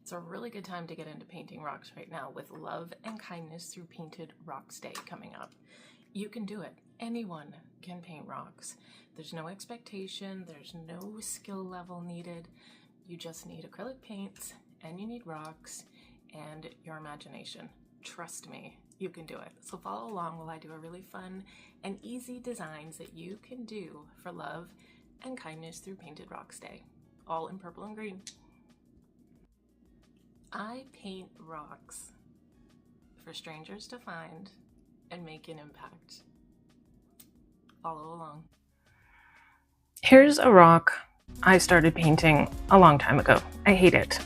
It's a really good time to get into painting rocks right now with Love and Kindness Through Painted Rocks Day coming up. You can do it. Anyone can paint rocks. There's no expectation, there's no skill level needed. You just need acrylic paints and you need rocks and your imagination. Trust me, you can do it. So follow along while I do a really fun and easy designs that you can do for Love and Kindness Through Painted Rocks Day, all in purple and green. I paint rocks for strangers to find and make an impact. Follow along. Here's a rock I started painting a long time ago. I hate it.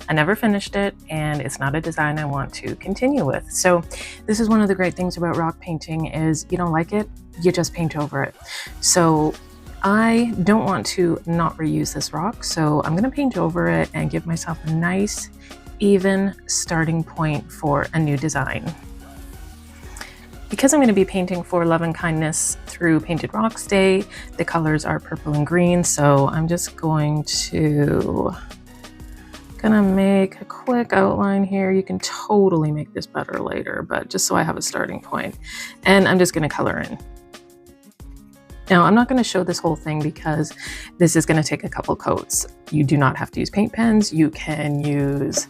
I never finished it, and it's not a design I want to continue with. So this is one of the great things about rock painting is you don't like it, you just paint over it. So I don't want to not reuse this rock, so I'm going to paint over it and give myself a nice even starting point for a new design. Because I'm going to be painting for Love and Kindness Through Painted Rocks Day, the colors are purple and green, so I'm just going to make a quick outline here. You can totally make this better later, but just so I have a starting point. And I'm just going to color in. Now, I'm not going to show this whole thing because this is going to take a couple coats. You do not have to use paint pens. You can use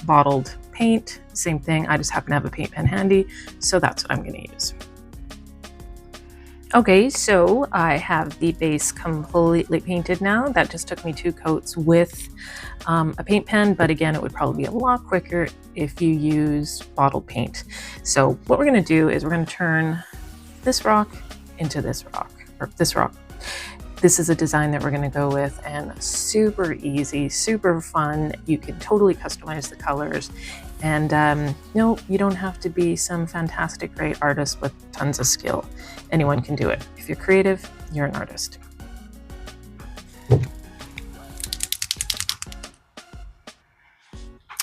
bottled paint. Same thing. I just happen to have a paint pen handy, so that's what I'm going to use. Okay, so I have the base completely painted now. That just took me 2 coats with a paint pen, but again, it would probably be a lot quicker if you used bottled paint. So what we're going to do is we're going to turn this rock into this rock, or this rock. This is a design that we're going to go with, and super easy, super fun. You can totally customize the colors, and no, you don't have to be some fantastic great artist with tons of skill. Anyone can do it. If you're creative, you're an artist.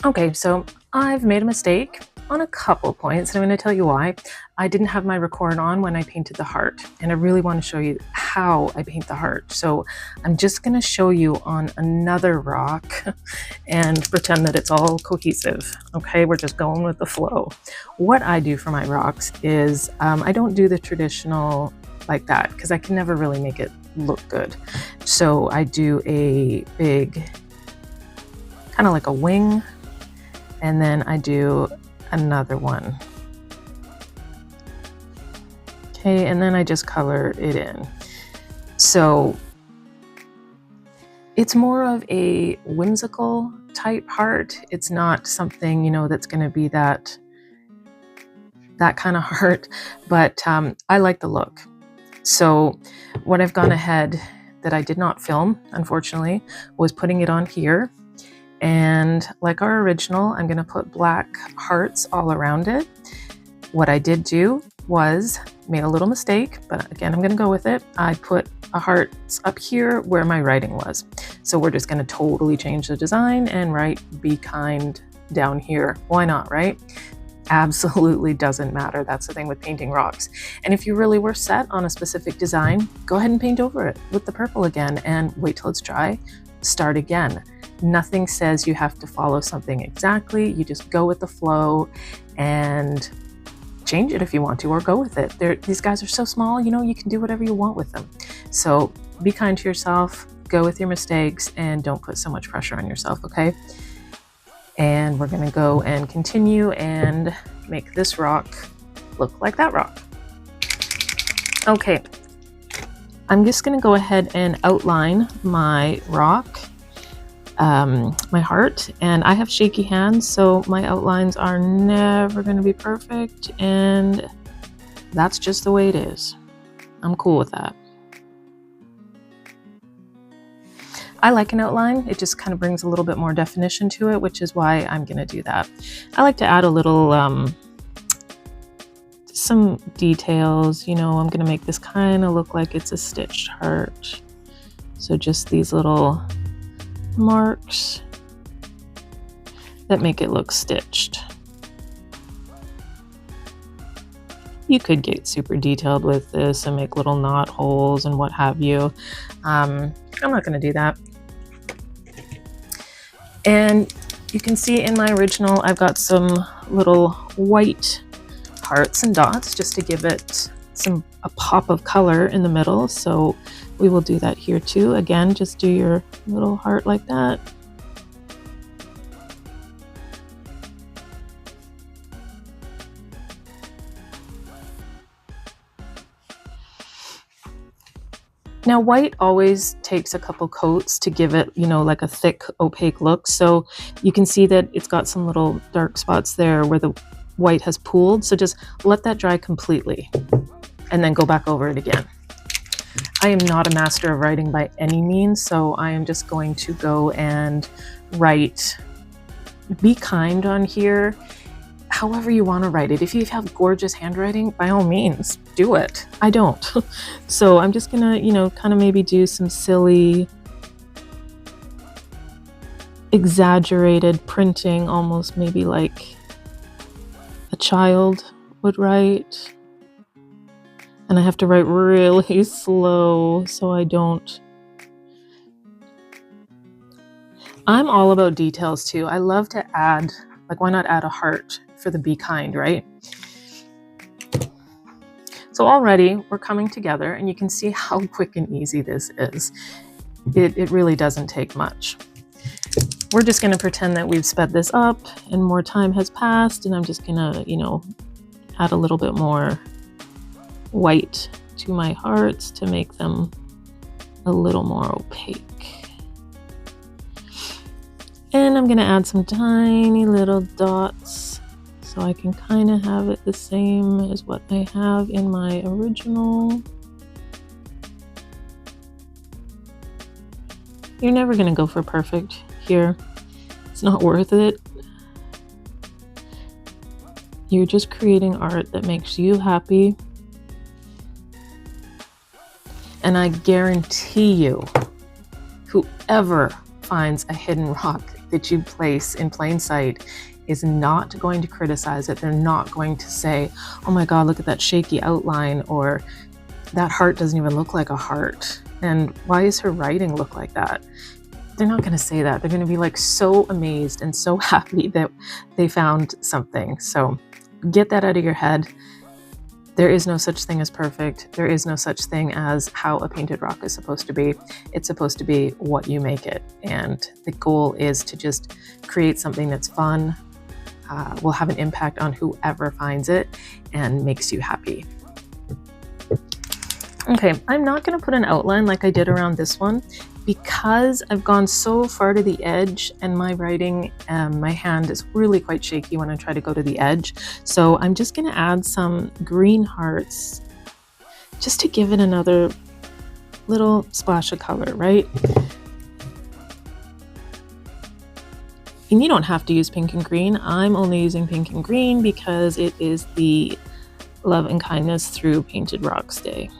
Okay, so I've made a mistake on a couple points, and I'm going to tell you why. I didn't have my record on when I painted the heart, and I really want to show you how I paint the heart. So I'm just going to show you on another rock and pretend that it's all cohesive. Okay, we're just going with the flow. What I do for my rocks is I don't do the traditional like that because I can never really make it look good. So I do a big, kind of like a wing, and then I do another one. Okay, and then I just color it in. So it's more of a whimsical type heart. It's not something, you know, that's going to be that kind of heart, but I like the look. So what I've gone ahead that I did not film, unfortunately, was putting it on here. And like our original, I'm going to put black hearts all around it. What I did do was made a little mistake, but again, I'm going to go with it. I put a heart up here where my writing was. So we're just going to totally change the design and write "Be kind" down here. Why not, right? Absolutely doesn't matter. That's the thing with painting rocks. And if you really were set on a specific design, go ahead and paint over it with the purple again and wait till it's dry. Start again. Nothing says you have to follow something exactly. You just go with the flow and change it if you want to, or go with it. These guys are so small, you know, you can do whatever you want with them. So be kind to yourself, go with your mistakes, and don't put so much pressure on yourself, okay? And we're gonna go and continue and make this rock look like that rock. Okay, I'm just gonna go ahead and outline my rock, my heart, and I have shaky hands, so my outlines are never going to be perfect, and that's just the way it is. I'm cool with that. I like an outline. It just kind of brings a little bit more definition to it, which is why I'm going to do that. I like to add a little some details. You know, I'm going to make this kind of look like it's a stitched heart, so just these little marks that make it look stitched. You could get super detailed with this and make little knot holes and what have you. I'm not going to do that. And you can see in my original, I've got some little white hearts and dots just to give it a pop of color in the middle. So we will do that here too. Again, just do your little heart like that. Now, white always takes a couple coats to give it, you know, like a thick, opaque look. So you can see that it's got some little dark spots there where the white has pooled. So just let that dry completely and then go back over it again. I am not a master of writing by any means, so I am just going to go and write "Be kind" on here. However you want to write it. If you have gorgeous handwriting, by all means, do it. I don't. So I'm just gonna, you know, kind of maybe do some silly, exaggerated printing, almost maybe like a child would write. And I have to write really slow so I don't. I'm all about details too. I love to add, like, why not add a heart for the "Be kind," right? So already we're coming together and you can see how quick and easy this is. It really doesn't take much. We're just going to pretend that we've sped this up and more time has passed, and I'm just going to, you know, add a little bit more white to my hearts to make them a little more opaque. And I'm going to add some tiny little dots so I can kind of have it the same as what I have in my original. You're never going to go for perfect here. It's not worth it. You're just creating art that makes you happy. And I guarantee you, whoever finds a hidden rock that you place in plain sight is not going to criticize it. They're not going to say, "Oh my God, look at that shaky outline," or "That heart doesn't even look like a heart. And why does her writing look like that?" They're not going to say that. They're going to be like so amazed and so happy that they found something. So get that out of your head. There is no such thing as perfect. There is no such thing as how a painted rock is supposed to be. It's supposed to be what you make it. And the goal is to just create something that's fun, will have an impact on whoever finds it, and makes you happy. Okay, I'm not going to put an outline like I did around this one because I've gone so far to the edge and my writing, my hand is really quite shaky when I try to go to the edge. So I'm just going to add some green hearts just to give it another little splash of color, right? And you don't have to use pink and green. I'm only using pink and green because it is the Love and Kindness Through Painted Rocks Day,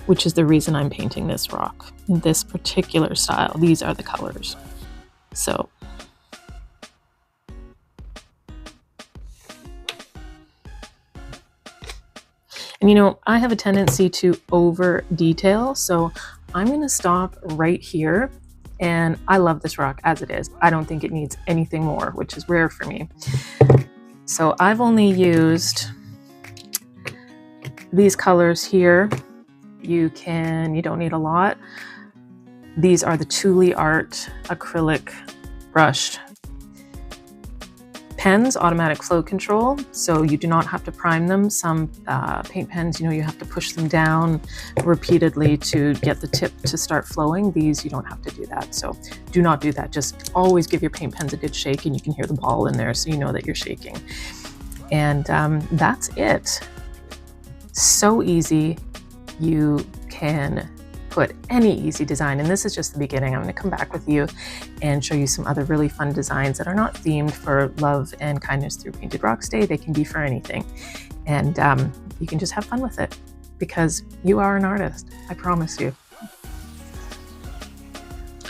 which is the reason I'm painting this rock in this particular style. These are the colors. So and you know, I have a tendency to over detail, so I'm going to stop right here. And I love this rock as it is. I don't think it needs anything more, which is rare for me. So I've only used these colors here. You don't need a lot. These are the Thule Art acrylic brushed pens, automatic flow control, so you do not have to prime them. Some paint pens, you know, you have to push them down repeatedly to get the tip to start flowing. These, you don't have to do that, so do not do that. Just always give your paint pens a good shake, and you can hear the ball in there so you know that you're shaking. And that's it. So easy. You can put any easy design, and this is just the beginning. I'm going to come back with you and show you some other really fun designs that are not themed for Love and Kindness Through Painted Rocks Day. They can be for anything, and you can just have fun with it because you are an artist, I promise you.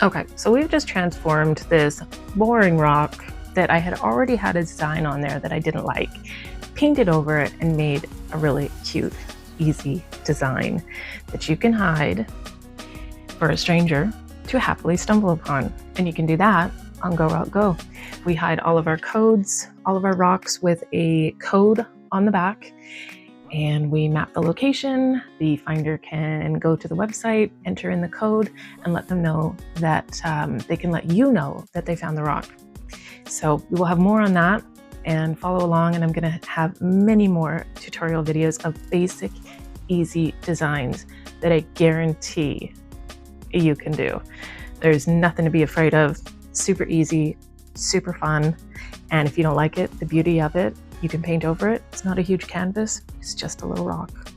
Okay, so we've just transformed this boring rock that I had already had a design on there that I didn't like, painted over it, and made a really cute, easy design that you can hide for a stranger to happily stumble upon. And you can do that on Go Rock Go. We hide all of our codes, all of our rocks with a code on the back, and we map the location. The finder can go to the website, enter in the code, and let them know that they can let you know that they found the rock. So we will have more on that, and follow along, and I'm gonna have many more tutorial videos of basic, easy designs that I guarantee you can do. There's nothing to be afraid of. Super easy, super fun. And if you don't like it, the beauty of it, you can paint over it. It's not a huge canvas, it's just a little rock.